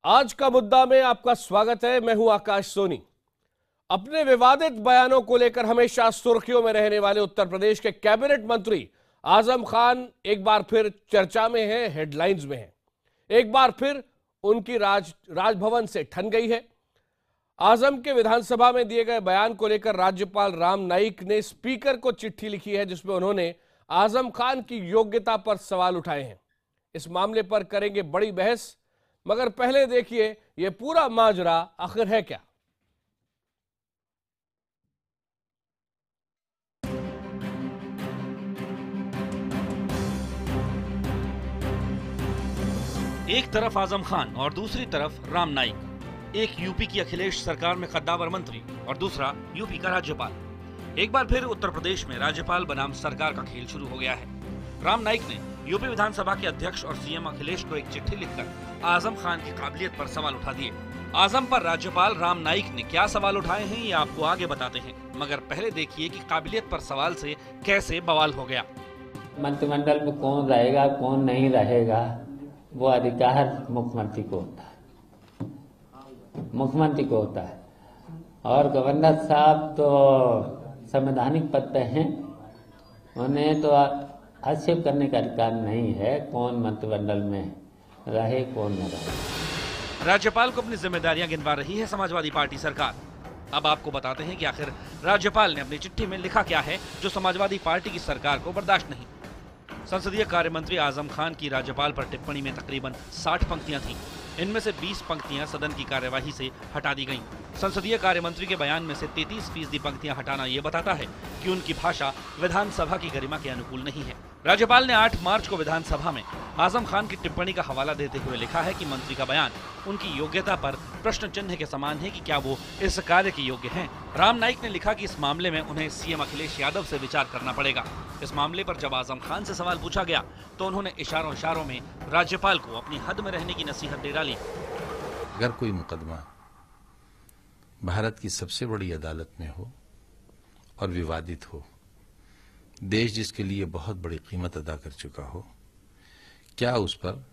आज का मुद्दा में आपका स्वागत है। मैं हूं आकाश सोनी। अपने विवादित बयानों को लेकर हमेशा सुर्खियों में रहने वाले उत्तर प्रदेश के कैबिनेट मंत्री आजम खान एक बार फिर चर्चा में हैं, हेडलाइंस में हैं। एक बार फिर उनकी राजभवन से ठन गई है। आजम के विधानसभा में दिए गए बयान को लेकर राज्यपाल राम नाईक ने स्पीकर को चिट्ठी लिखी है, जिसमें उन्होंने आजम खान की योग्यता पर सवाल उठाए हैं। इस मामले पर करेंगे बड़ी बहस, मगर पहले देखिए यह पूरा माजरा आखिर है क्या। एक तरफ आजम खान और दूसरी तरफ राम नाईक। एक यूपी की अखिलेश सरकार में कद्दावर मंत्री और दूसरा यूपी का राज्यपाल। एक बार फिर उत्तर प्रदेश में राज्यपाल बनाम सरकार का खेल शुरू हो गया है। राम नाईक ने यूपी विधानसभा के अध्यक्ष और सीएम अखिलेश को एक चिट्ठी लिखकर आजम खान की काबिलियत पर सवाल उठा दिए। आजम पर राज्यपाल राम नाईक ने क्या सवाल उठाए हैं ये आपको आगे बताते हैं, मगर पहले देखिए कि काबिलियत पर सवाल से कैसे बवाल हो गया। मंत्रिमंडल में कौन रहेगा कौन नहीं रहेगा वो अधिकार मुख्यमंत्री को होता है, मुख्यमंत्री को होता है। और गवर्नर साहब तो संवैधानिक पद पे हैं, उन्हें तो हस्तक्षेप करने का अधिकार नहीं है कौन मंत्रिमंडल में रहे कौन न रहे। राज्यपाल को अपनी जिम्मेदारियां गिनवा रही है समाजवादी पार्टी सरकार। अब आपको बताते हैं कि आखिर राज्यपाल ने अपनी चिट्ठी में लिखा क्या है जो समाजवादी पार्टी की सरकार को बर्दाश्त नहीं। संसदीय कार्य मंत्री आजम खान की राज्यपाल पर टिप्पणी में तकरीबन 60 पंक्तियां थीं। इनमें से 20 पंक्तियां सदन की कार्यवाही से हटा दी गईं। संसदीय कार्य मंत्री के बयान में से 33% पंक्तियां हटाना ये बताता है कि उनकी भाषा विधानसभा की गरिमा के अनुकूल नहीं है। राज्यपाल ने 8 मार्च को विधानसभा में आजम खान की टिप्पणी का हवाला देते हुए लिखा है कि मंत्री का बयान उनकी योग्यता पर प्रश्न चिन्ह के समान है कि क्या वो इस कार्य के योग्य हैं। राम नाईक ने लिखा कि इस मामले में उन्हें सीएम अखिलेश यादव से विचार करना पड़ेगा। इस मामले पर जब आजम खान से सवाल पूछा गया तो उन्होंने इशारों में राज्यपाल को अपनी हद में रहने की नसीहत दे डाली। अगर कोई मुकदमा भारत की सबसे बड़ी अदालत में हो और विवादित हो, देश जिसके लिए बहुत बड़ी कीमत अदा कर चुका हो, क्या उस पर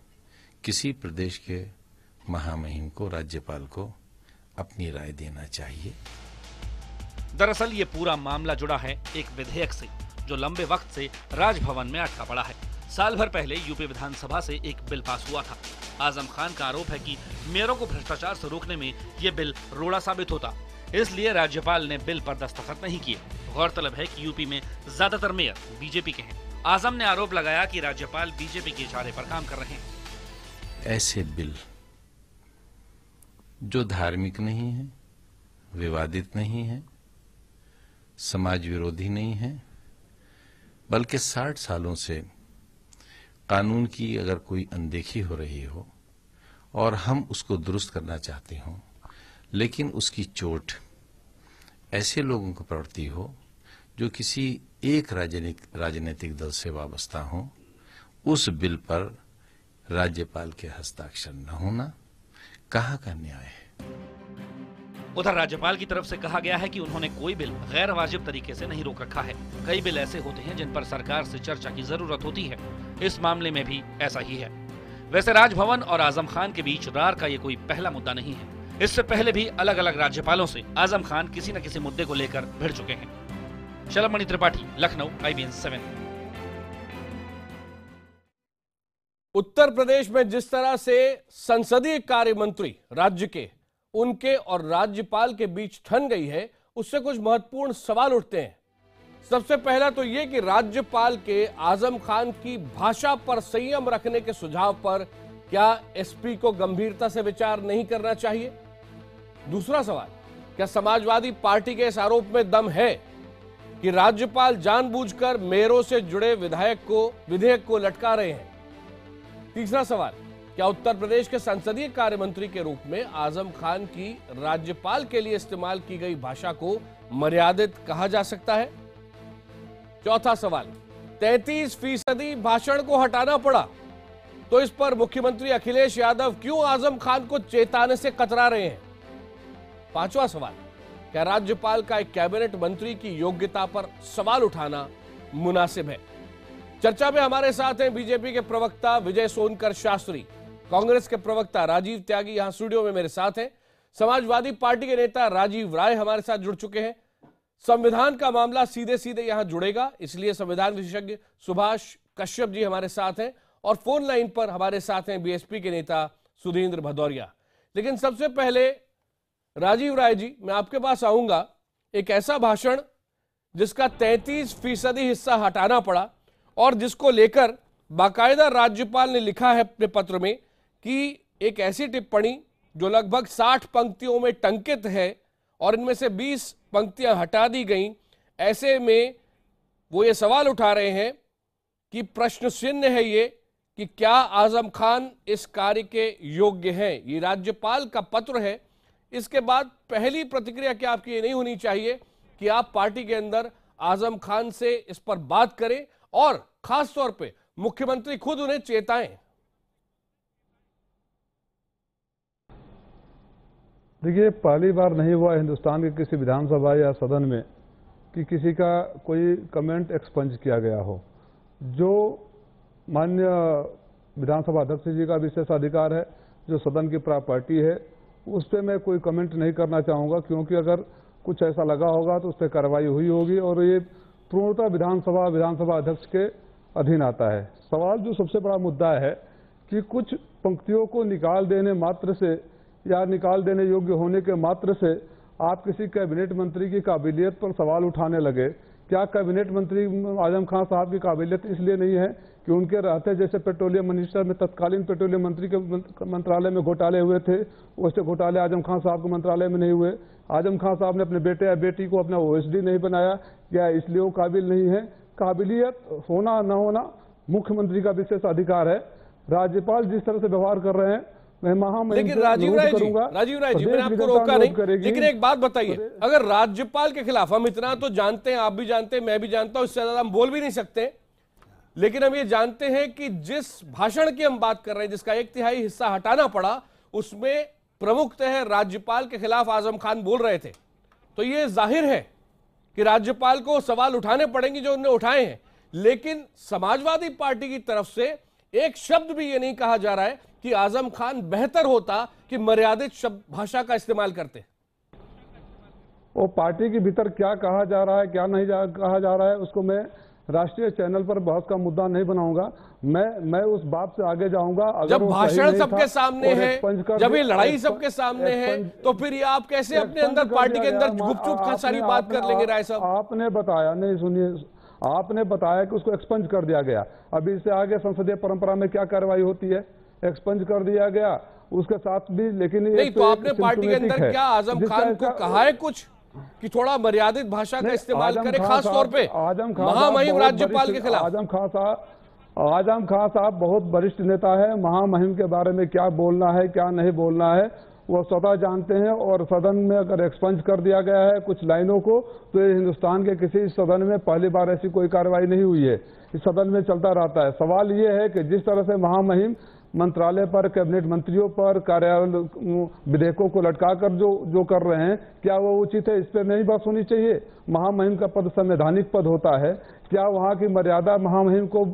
किसी प्रदेश के महामहिम को, राज्यपाल को अपनी राय देना चाहिए? दरअसल ये पूरा मामला जुड़ा है एक विधेयक से जो लंबे वक्त से राजभवन में अटका पड़ा है। साल भर पहले यूपी विधानसभा से एक बिल पास हुआ था। आजम खान का आरोप है कि मेयरों को भ्रष्टाचार से रोकने में ये बिल रोड़ा साबित होता, इसलिए राज्यपाल ने बिल पर दस्तखत नहीं किए। गौरतलब है कि यूपी में ज्यादातर मेयर बीजेपी के हैं। आजम ने आरोप लगाया कि राज्यपाल बीजेपी के इशारे पर काम कर रहे हैं। ऐसे बिल जो धार्मिक नहीं है, विवादित नहीं है, समाज विरोधी नहीं है, बल्कि 60 सालों से कानून की अगर कोई अनदेखी हो रही हो और हम उसको दुरुस्त करना चाहते हों, लेकिन उसकी चोट ऐसे लोगों को पड़ती हो जो किसी एक राजनीतिक दल से वाबस्ता हो, उस बिल पर राज्यपाल के हस्ताक्षर न होना कहाँ का न्याय है? उधर राज्यपाल की तरफ से कहा गया है कि उन्होंने कोई बिल गैर वाजिब तरीके से नहीं रोक रखा है। कई बिल ऐसे होते हैं जिन पर सरकार से चर्चा की जरूरत होती है। इस मामले में भी ऐसा ही है। वैसे राजभवन और आजम खान के बीच रार का ये कोई पहला मुद्दा नहीं है। इससे पहले भी अलग अलग राज्यपालों से आजम खान किसी न किसी मुद्दे को लेकर भिड़ चुके हैं। शलभमणि त्रिपाठी, लखनऊ, IBN 7। उत्तर प्रदेश में जिस तरह से संसदीय कार्य मंत्री राज्य के, उनके और राज्यपाल के बीच ठन गई है, उससे कुछ महत्वपूर्ण सवाल उठते हैं। सबसे पहला तो यह कि राज्यपाल के आजम खान की भाषा पर संयम रखने के सुझाव पर क्या एसपी को गंभीरता से विचार नहीं करना चाहिए? दूसरा सवाल, क्या समाजवादी पार्टी के इस आरोप में दम है कि राज्यपाल जानबूझकर मेयरों से जुड़े विधेयक को लटका रहे हैं? तीसरा सवाल, क्या उत्तर प्रदेश के संसदीय कार्य मंत्री के रूप में आजम खान की राज्यपाल के लिए इस्तेमाल की गई भाषा को मर्यादित कहा जा सकता है? चौथा सवाल, 33% भाषण को हटाना पड़ा तो इस पर मुख्यमंत्री अखिलेश यादव क्यों आजम खान को चेताने से कतरा रहे हैं? पांचवा सवाल, क्या राज्यपाल का एक कैबिनेट मंत्री की योग्यता पर सवाल उठाना मुनासिब है? चर्चा में हमारे साथ हैं बीजेपी के प्रवक्ता विजय सोनकर शास्त्री। कांग्रेस के प्रवक्ता राजीव त्यागी यहां स्टूडियो में मेरे साथ हैं। समाजवादी पार्टी के नेता राजीव राय हमारे साथ जुड़ चुके हैं। संविधान का मामला सीधे सीधे यहां जुड़ेगा, इसलिए संविधान विशेषज्ञ सुभाष कश्यप जी हमारे साथ हैं और फोन लाइन पर हमारे साथ हैं बीएसपी के नेता सुधींद्र भदौरिया। लेकिन सबसे पहले राजीव राय जी, मैं आपके पास आऊंगा। एक ऐसा भाषण जिसका 33% हिस्सा हटाना पड़ा और जिसको लेकर बाकायदा राज्यपाल ने लिखा है अपने पत्र में कि एक ऐसी टिप्पणी जो लगभग 60 पंक्तियों में टंकित है और इनमें से 20 पंक्तियां हटा दी गईं। ऐसे में वो ये सवाल उठा रहे हैं कि प्रश्न चिन्ह है ये कि क्या आजम खान इस कार्य के योग्य हैं। ये राज्यपाल का पत्र है। इसके बाद पहली प्रतिक्रिया क्या आपकी ये नहीं होनी चाहिए कि आप पार्टी के अंदर आजम खान से इस पर बात करें और खास तौर पे मुख्यमंत्री खुद उन्हें चेताएं? देखिए, पहली बार नहीं हुआ हिंदुस्तान के किसी विधानसभा या सदन में कि किसी का कोई कमेंट एक्सपंज किया गया हो। जो माननीय विधानसभा अध्यक्ष जी का विशेष अधिकार है, जो सदन की प्रॉपर्टी है, उस पर मैं कोई कमेंट नहीं करना चाहूँगा, क्योंकि अगर कुछ ऐसा लगा होगा तो उस पर कार्रवाई हुई होगी और ये पूर्णतः विधानसभा अध्यक्ष के अधीन आता है। सवाल जो सबसे बड़ा मुद्दा है कि कुछ पंक्तियों को निकाल देने मात्र से या निकाल देने योग्य होने के मात्र से आप किसी कैबिनेट मंत्री की काबिलियत पर सवाल उठाने लगे। क्या कैबिनेट मंत्री आजम खान साहब की काबिलियत इसलिए नहीं है कि उनके रहते जैसे पेट्रोलियम मिनिस्टर में तत्कालीन पेट्रोलियम मंत्री के मंत्रालय में घोटाले हुए थे, वैसे घोटाले आजम खान साहब के मंत्रालय में नहीं हुए। आजम खान साहब ने अपने बेटे या बेटी को अपना ओएसडी नहीं बनाया, क्या इसलिए वो काबिल नहीं है? काबिलियत होना न होना मुख्यमंत्री का विशेष अधिकार है। राज्यपाल जिस तरह से व्यवहार कर रहे हैं, लेकिन राजीव राय जी मैंने आपको रोका नहीं, लेकिन एक बात बताइए, अगर राज्यपाल के खिलाफ, हम इतना तो जानते हैं, आप भी जानते हैं, मैं भी जानता हूं, इससे ज्यादा हम बोल भी नहीं सकते, लेकिन हम ये जानते हैं कि जिस भाषण की हम बात कर रहे हैं, जिसका 1/3 हिस्सा हटाना पड़ा, उसमें प्रमुखतः राज्यपाल के खिलाफ आजम खान बोल रहे थे। तो ये जाहिर है कि राज्यपाल को सवाल उठाने पड़ेंगे जो उन्होंने उठाए हैं। लेकिन समाजवादी पार्टी की तरफ से एक शब्द भी ये नहीं कहा जा रहा है कि आजम खान बेहतर होता कि मर्यादित शब्द भाषा का इस्तेमाल करते। वो पार्टी के भीतर क्या कहा जा रहा है, क्या नहीं कहा जा रहा है, उसको मैं राष्ट्रीय चैनल पर बहस का मुद्दा नहीं बनाऊंगा। मैं उस बात से आगे जाऊंगा। जब भाषण सबके सामने है, जब ये लड़ाई सबके सामने है, तो फिर ये आप कैसे अपने अंदर पार्टी के अंदर गुपचुप सारी बात कर लेंगे? राय साहब, आपने बताया, नहीं सुनिए, आपने बताया कि उसको एक्सपंज कर दिया गया। अभी इससे आगे संसदीय परंपरा में क्या कार्रवाई होती है? एक्सपंज कर दिया गया, उसके साथ भी। लेकिन नहीं, तो आपने पार्टी के अंदर क्या आजम खान को कहा है कुछ कि थोड़ा मर्यादित भाषा का इस्तेमाल करे, खास तौर पे महामहिम राज्यपाल के खिलाफ? आजम खान साहब बहुत वरिष्ठ नेता है। महामहिम के बारे में क्या बोलना है, क्या नहीं बोलना है, वो स्वतः जानते हैं। और सदन में अगर एक्सपंज कर दिया गया है कुछ लाइनों को, तो ये हिंदुस्तान के किसी सदन में पहली बार ऐसी कोई कार्रवाई नहीं हुई है। इस सदन में चलता रहता है। सवाल ये है कि जिस तरह से महामहिम मंत्रालय पर, कैबिनेट मंत्रियों पर, कार्यालय विधेयकों को लटकाकर जो कर रहे हैं, क्या वो उचित है? इस पर नहीं बात होनी चाहिए। महामहिम का पद संवैधानिक पद होता है। क्या वहाँ की मर्यादा महामहिम को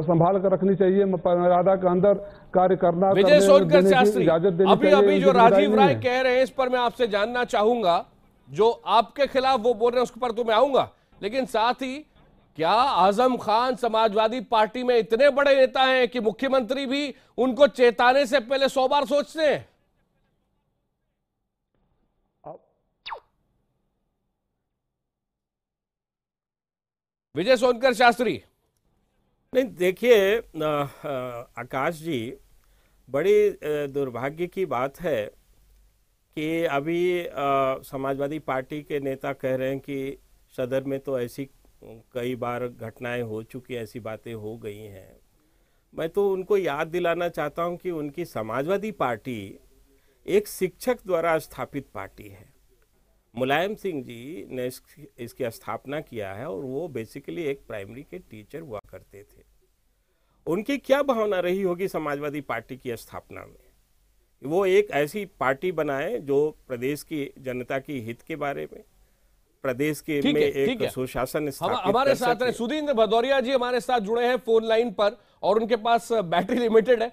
संभाल कर रखनी चाहिए? मर्यादा के अंदर कार्य करना, विजय सोनकर शास्त्री, अभी जो राजीव राय कह रहे हैं, इस पर मैं आपसे जानना चाहूंगा। जो आपके खिलाफ वो बोल रहे हैं, उस पर तो मैं आऊंगा, लेकिन साथ ही क्या आजम खान समाजवादी पार्टी में इतने बड़े नेता हैं कि मुख्यमंत्री भी उनको चेताने से पहले 100 बार सोचते हैं? विजय सोनकर शास्त्री। नहीं, देखिए आकाश जी, बड़ी दुर्भाग्य की बात है कि अभी समाजवादी पार्टी के नेता कह रहे हैं कि सदन में तो ऐसी कई बार घटनाएं हो चुकी, ऐसी बातें हो गई हैं। मैं तो उनको याद दिलाना चाहता हूं कि उनकी समाजवादी पार्टी एक शिक्षक द्वारा स्थापित पार्टी है। मुलायम सिंह जी ने इसकी स्थापना किया है और वो बेसिकली एक प्राइमरी के टीचर हुआ करते थे। उनकी क्या भावना रही होगी समाजवादी पार्टी की स्थापना में? वो एक ऐसी पार्टी बनाए जो प्रदेश की जनता की हित के बारे में, प्रदेश के ठीक में है, ठीक एक है। सुशासन स्थापित हमारे कर साथ सके। हैं सुधींद्र भदौरिया जी, हमारे साथ जुड़े हैं फोन लाइन पर और उनके पास बैटरी लिमिटेड है।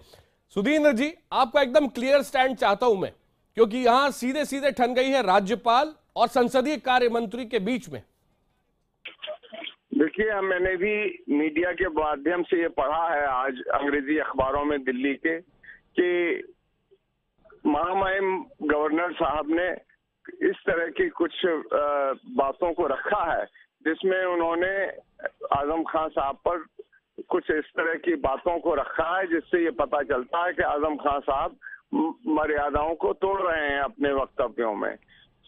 सुधींद्र जी, आपका एकदम क्लियर स्टैंड चाहता हूं मैं, क्योंकि यहां सीधे सीधे ठन गई है राज्यपाल और संसदीय कार्य मंत्री के बीच में। देखिए, मैंने भी मीडिया के माध्यम से ये पढ़ा है आज अंग्रेजी अखबारों में दिल्ली के, कि महामहिम गवर्नर साहब ने इस तरह की कुछ बातों को रखा है जिसमें उन्होंने आजम खान साहब पर कुछ इस तरह की बातों को रखा है जिससे ये पता चलता है कि आजम खान साहब मर्यादाओं को तोड़ रहे हैं अपने वक्तव्यों में।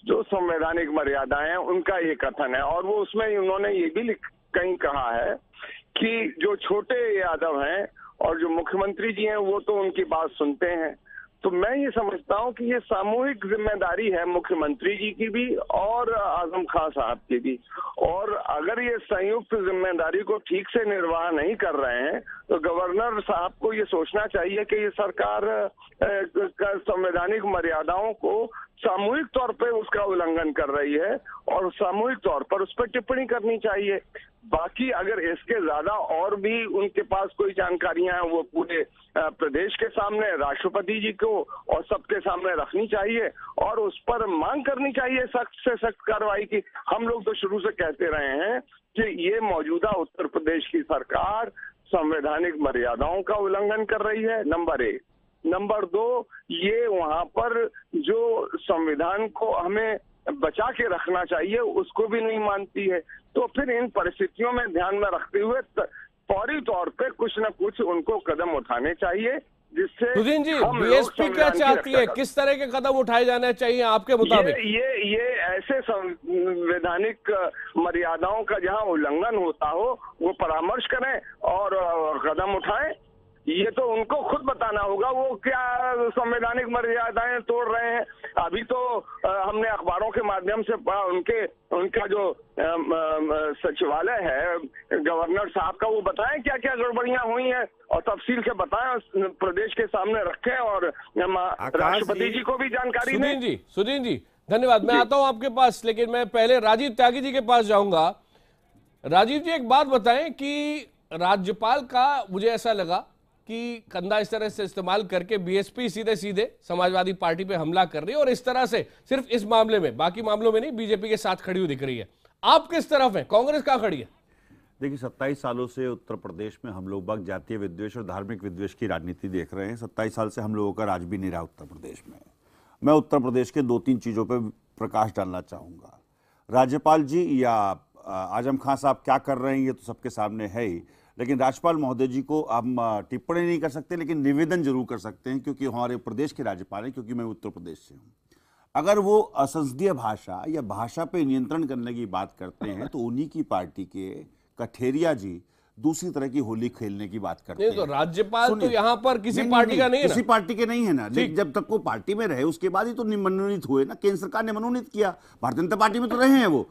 जो संवैधानिक मर्यादाएं हैं उनका ये कथन है, और वो उसमें उन्होंने ये भी कहीं कहा है कि जो छोटे यादव हैं और जो मुख्यमंत्री जी हैं वो तो उनकी बात सुनते हैं। तो मैं ये समझता हूं कि ये सामूहिक जिम्मेदारी है मुख्यमंत्री जी की भी और आजम खान साहब की भी, और अगर ये संयुक्त जिम्मेदारी को ठीक से निर्वाह नहीं कर रहे हैं तो गवर्नर साहब को ये सोचना चाहिए कि ये सरकार संवैधानिक मर्यादाओं को सामूहिक तौर पे उसका उल्लंघन कर रही है और सामूहिक तौर पर उस पर टिप्पणी करनी चाहिए। बाकी अगर इसके ज्यादा और भी उनके पास कोई जानकारियां हैं वो पूरे प्रदेश के सामने, राष्ट्रपति जी को और सबके सामने रखनी चाहिए और उस पर मांग करनी चाहिए सख्त से सख्त कार्रवाई की। हम लोग तो शुरू से कहते रहे हैं कि ये मौजूदा उत्तर प्रदेश की सरकार संवैधानिक मर्यादाओं का उल्लंघन कर रही है, नंबर 1। नंबर 2, ये वहां पर जो संविधान को हमें बचा के रखना चाहिए उसको भी नहीं मानती है। तो फिर इन परिस्थितियों में ध्यान में रखते हुए फौरी तौर पे कुछ न कुछ उनको कदम उठाने चाहिए जिससे सुधीन जी, बीएसपी क्या चाहती है, किस तरह के कदम उठाए जाने चाहिए आपके मुताबिक? ये ऐसे संवैधानिक मर्यादाओं का जहां उल्लंघन होता हो वो परामर्श करें और कदम उठाएं। ये तो उनको खुद बताना होगा वो क्या संवैधानिक मर्यादाएं तोड़ रहे हैं। अभी तो हमने अखबारों के माध्यम से पढ़ा, उनका जो सचिवालय है गवर्नर साहब का, वो बताएं क्या क्या गड़बड़ियां हुई हैं और तफसील से बताएं, प्रदेश के सामने रखें और राष्ट्रपति जी को भी जानकारी दें। सुधीन जी धन्यवाद। मैं आता हूं आपके पास, लेकिन मैं पहले राजीव त्यागी जी के पास जाऊंगा। राजीव जी, एक बात बताएं कि राज्यपाल का मुझे ऐसा लगा कि कंधा इस तरह से इस्तेमाल करके बीएसपी सीधे सीधे समाजवादी पार्टी पे हमला कर रही है और इस तरह से सिर्फ इस मामले में, बाकी मामलों में नहीं, बीजेपी के साथ खड़ी हुई दिख रही है। आप किस तरफ हैं, कांग्रेस कहां खड़ी है? देखिए, 27 सालों से उत्तर प्रदेश में हम लोग बाग जातीय विद्वेष और धार्मिक विद्वेष की राजनीति देख रहे हैं। 27 साल से हम लोगों का राज भी नहीं रहा उत्तर प्रदेश में। मैं उत्तर प्रदेश के 2-3 चीज़ों पर प्रकाश डालना चाहूँगा। राज्यपाल जी या आजम खान साहब क्या कर रहे हैं ये तो सबके सामने है ही, लेकिन राज्यपाल महोदय जी को हम टिप्पणी नहीं कर सकते, लेकिन निवेदन जरूर कर सकते हैं क्योंकि हमारे प्रदेश के राज्यपाल हैं, क्योंकि मैं उत्तर प्रदेश से हूँ। अगर वो असंसदीय भाषा या भाषा पे नियंत्रण करने की बात करते हैं तो उन्हीं की पार्टी के कठेरिया जी दूसरी तरह की होली खेलने की बात करते हैं। तो राज्यपाल तो यहाँ पर किसी पार्टी का नहीं है, किसी पार्टी के नहीं है ना, लेकिन जब तक वो पार्टी में रहे उसके बाद ही तो मनोनीत हुए ना, केंद्र सरकार ने मनोनीत किया। भारतीय जनता पार्टी में तो रहे हैं वो।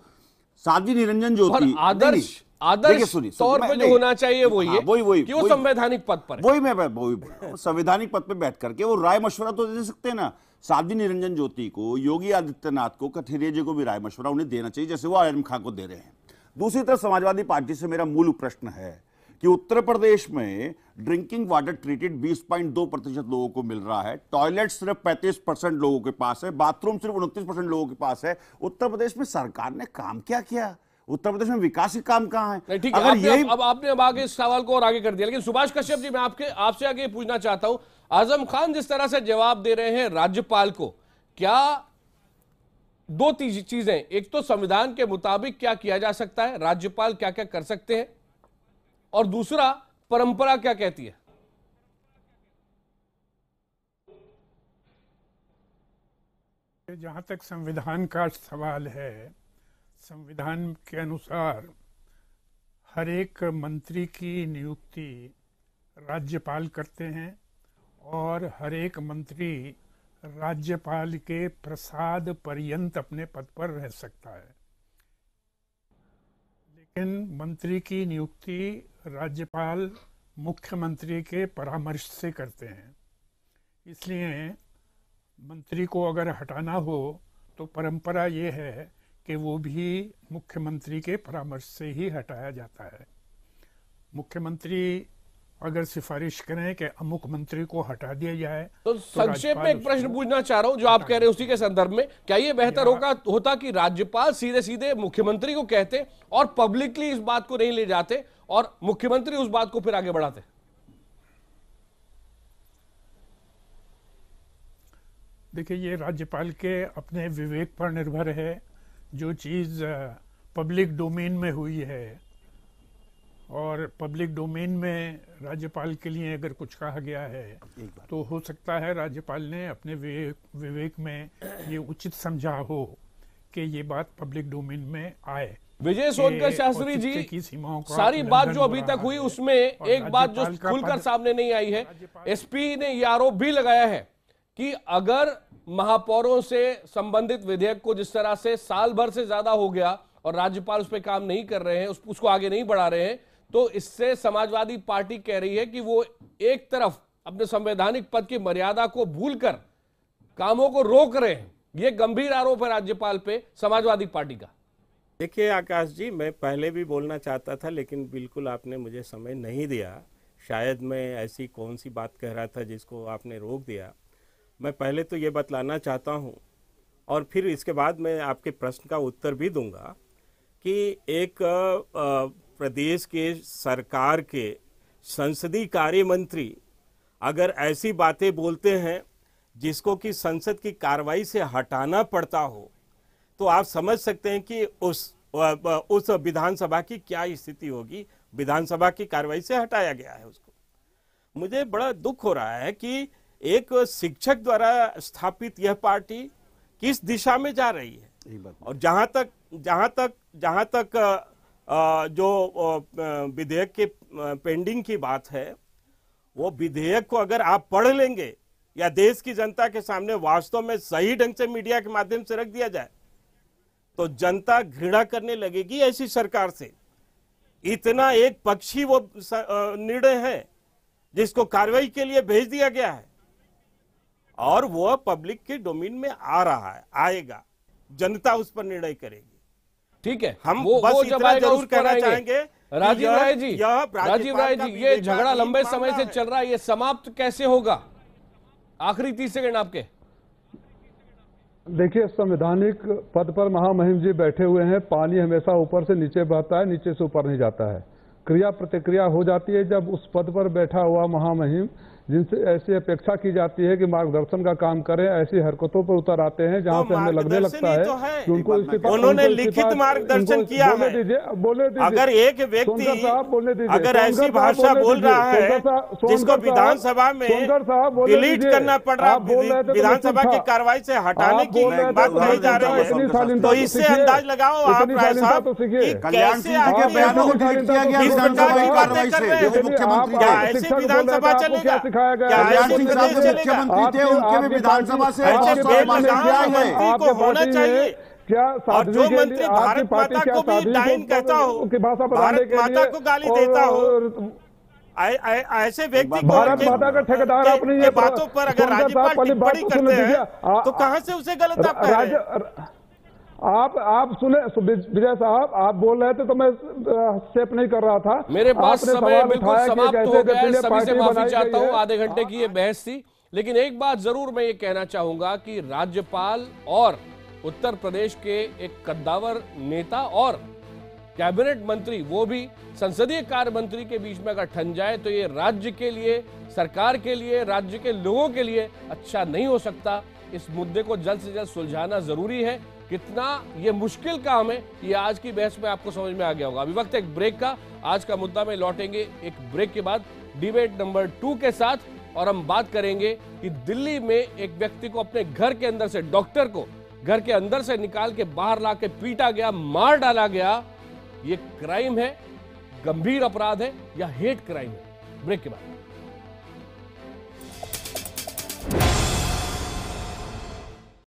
साध्वी निरंजन ज्योति आदर्श तौर पे जो होना चाहिए वो ये कि वो संवैधानिक पद पर, वही संवैधानिक पद पे बैठ करके वो राय मशवरा तो दे सकते हैं ना। साध्वी निरंजन ज्योति को, योगी आदित्यनाथ को, कठेरिया जी को भी राय मशवरा उन्हें देना चाहिए जैसे वो आजम खान को दे रहे हैं। दूसरी तरफ समाजवादी पार्टी से मेरा मूल प्रश्न है कि उत्तर प्रदेश में ड्रिंकिंग वाटर ट्रीटेड 20.2% लोगों को मिल रहा है, टॉयलेट सिर्फ 35% लोगों के पास है, बाथरूम सिर्फ 29% लोगों के पास है। उत्तर प्रदेश में सरकार ने काम क्या किया? उत्तर प्रदेश में विकास के काम कहां है? ठीक है, आपने अब आगे इस सवाल को और आगे कर दिया, लेकिन सुभाष कश्यप जी, मैं आपसे आगे पूछना चाहता हूं, आजम खान जिस तरह से जवाब दे रहे हैं राज्यपाल को, क्या 2 चीजें, एक तो संविधान के मुताबिक क्या किया जा सकता है, राज्यपाल क्या क्या कर सकते हैं, और दूसरा परंपरा क्या कहती है? जहां तक संविधान का सवाल है, संविधान के अनुसार हर एक मंत्री की नियुक्ति राज्यपाल करते हैं और हर एक मंत्री राज्यपाल के प्रसाद पर्यंत अपने पद पर रह सकता है। लेकिन मंत्री की नियुक्ति राज्यपाल मुख्यमंत्री के परामर्श से करते हैं। इसलिए मंत्री को अगर हटाना हो तो परंपरा ये है कि वो भी मुख्यमंत्री के परामर्श से ही हटाया जाता है। मुख्यमंत्री अगर सिफारिश करें कि अमुक मंत्री को हटा दिया जाए तो संक्षेप में एक प्रश्न पूछना चाह रहा हूं जो आप कह रहे हैं उसी के संदर्भ में, क्या ये बेहतर होता कि राज्यपाल सीधे सीधे मुख्यमंत्री को कहते और पब्लिकली इस बात को नहीं ले जाते और मुख्यमंत्री उस बात को फिर आगे बढ़ाते? देखिए, ये राज्यपाल के अपने विवेक पर निर्भर है। जो चीज़ पब्लिक डोमेन में हुई है और पब्लिक डोमेन में राज्यपाल के लिए अगर कुछ कहा गया है तो हो सकता है राज्यपाल ने अपने विवेक में ये उचित समझा हो कि ये बात पब्लिक डोमेन में आए। विजय सोनकर शास्त्री जी, सारी बात जो अभी तक हुई उसमें एक बात जो खुलकर सामने नहीं आई है, एसपी ने यह आरोप भी लगाया है कि अगर महापौरों से संबंधित विधेयक को जिस तरह से साल भर से ज्यादा हो गया और राज्यपाल उस पर काम नहीं कर रहे हैं, उसको आगे नहीं बढ़ा रहे हैं, तो इससे समाजवादी पार्टी कह रही है कि वो एक तरफ अपने संवैधानिक पद की मर्यादा को भूलकर कामों को रोक रहे हैं। यह गंभीर आरोप है राज्यपाल पे समाजवादी पार्टी का। देखिए आकाश जी, मैं पहले भी बोलना चाहता था लेकिन बिल्कुल आपने मुझे समय नहीं दिया। शायद मैं ऐसी कौन सी बात कह रहा था जिसको आपने रोक दिया। मैं पहले तो ये बतलाना चाहता हूँ और फिर इसके बाद मैं आपके प्रश्न का उत्तर भी दूंगा कि एक प्रदेश के सरकार के संसदीय कार्य मंत्री अगर ऐसी बातें बोलते हैं जिसको कि संसद की कार्रवाई से हटाना पड़ता हो तो आप समझ सकते हैं कि उस विधानसभा की क्या स्थिति होगी। विधानसभा की कार्रवाई से हटाया गया है उसको। मुझे बड़ा दुख हो रहा है कि एक शिक्षक द्वारा स्थापित यह पार्टी किस दिशा में जा रही है। और जहां तक जो विधेयक के पेंडिंग की बात है, वो विधेयक को अगर आप पढ़ लेंगे या देश की जनता के सामने वास्तव में सही ढंग से मीडिया के माध्यम से रख दिया जाए तो जनता घृणा करने लगेगी ऐसी सरकार से। इतना एक पक्षी वो निर्णय है जिसको कार्रवाई के लिए भेज दिया गया है और वो पब्लिक के डोमेन में आ रहा है, आएगा, जनता उस पर निर्णय करेगी। ठीक है, हम वो बस जब इतना जरूर कहना चाहेंगे राजीव राय जी, ये झगड़ा लंबे समय से चल रहा है, ये समाप्त कैसे होगा? आखिरी 30 सेकंड आपके। देखिए, संवैधानिक पद पर महामहिम जी बैठे हुए हैं। पानी हमेशा ऊपर से नीचे बहता है, नीचे से ऊपर नहीं जाता है। क्रिया प्रतिक्रिया हो जाती है जब उस पद पर बैठा हुआ महामहिम जिनसे ऐसी अपेक्षा की जाती है कि मार्गदर्शन का काम करें, ऐसी हरकतों पर उतर आते हैं जहां से हमें लगने लगता है कि उनको उन्होंने लिखित मार्गदर्शन किया है। बोलने दीजिए। अगर एक व्यक्ति अगर ऐसी भाषा बोल रहा है जिसको विधानसभा में डिलीट करना पड़ रहा, विधानसभा की कार्रवाई से हटाने की बात कही जा रही है, तो इससे अंदाज लगाओ आप राय साहब कैसे आगे बयानों को डिलीट किया गया विधानसभा की कार्रवाई से। क्या ऐसे विधानसभा चलेगा? कल्याण सिंह मुख्यमंत्री थे, उनके भी विधानसभा से को होना चाहिए। क्या और जो मंत्री भारत माता को भी डाइन कहता हो, भारत माता को गाली देता हो, ऐसे व्यक्ति को भारत माता का ठेकेदार अपनी बातों पर अगर राज्यपाल टिप्पणी करते हैं तो कहां से उसे गलत आप कह रहे हैं? आप सुने विजय साहब, आप बोल रहे थे तो मैं स्टेप नहीं कर रहा था। मेरे पास समय बिल्कुल समाप्त हो गया है, सभी से माफी चाहता हूं। आधे घंटे की ये बहस थी, लेकिन एक बात जरूर मैं ये कहना चाहूंगा कि राज्यपाल और उत्तर प्रदेश के एक कद्दावर नेता और कैबिनेट मंत्री, वो भी संसदीय कार्य मंत्री के बीच में अगर ठन जाए तो ये राज्य के लिए, सरकार के लिए, राज्य के लोगों के लिए अच्छा नहीं हो सकता। इस मुद्दे को जल्द से जल्द सुलझाना जरूरी है। कितना ये मुश्किल काम है ये आज की बहस में आपको समझ में आ गया होगा। अभी वक्त एक ब्रेक का, आज का मुद्दा में लौटेंगे एक ब्रेक के बाद डिबेट नंबर 2 के साथ, और हम बात करेंगे कि दिल्ली में एक व्यक्ति को अपने घर के अंदर से, डॉक्टर को घर के अंदर से निकाल के बाहर लाके पीटा गया, मार डाला गया। ये क्राइम है, गंभीर अपराध है या हेट क्राइम है? ब्रेक के बाद।